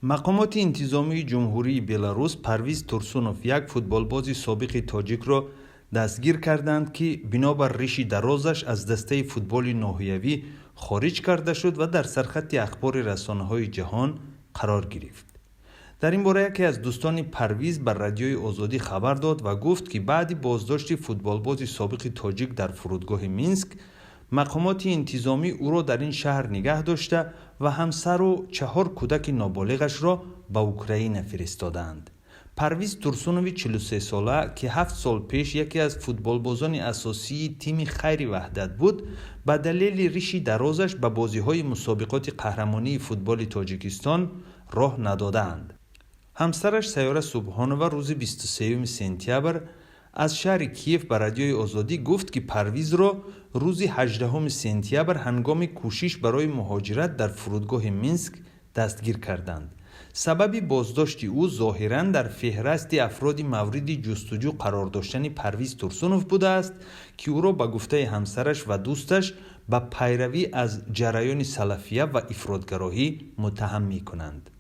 مقامات انتظامی جمهوری بلاروس پرویز ترسونوف یک فوتبالباز سابق تاجیک را دستگیر کردند که بنابر ریش درازش از دسته فوتبال ناحیوی خارج کرده شد و در سرخط اخبار رسانه‌های جهان قرار گرفت. در این باره یکی از دوستان پرویز بر رادیوی آزادی خبر داد و گفت که بعد بازداشت فوتبالباز سابق تاجیک در فرودگاه مینسک، مقامات انتظامی او را در این شهر نگه داشته و همسر و 4 کودک نابالغش را به اوکراین فرستادند. پرویز ترسونوی 43 ساله که 7 سال پیش یکی از فوتبالبازان اساسی تیم خیر وحدت بود، به دلیل ریش درازش به بازی‌های مسابقات قهرمانی فوتبال تاجیکستان راه ندادند. همسرش سیاره سبحانووا روز 23 سپتامبر از شهر کیف به رادیوی آزادی گفت که پرویز را روز 18 سپتامبر هنگام کوشش برای مهاجرت در فرودگاه مینسک دستگیر کردند. سبب بازداشت او ظاهراً در فهرست افراد مورد جستجو قرار داشتن پرویز ترسونوف بوده است که او را به گفته همسرش و دوستش به پیروی از جریان سلفیه و افراطگرایی متهم می کنند.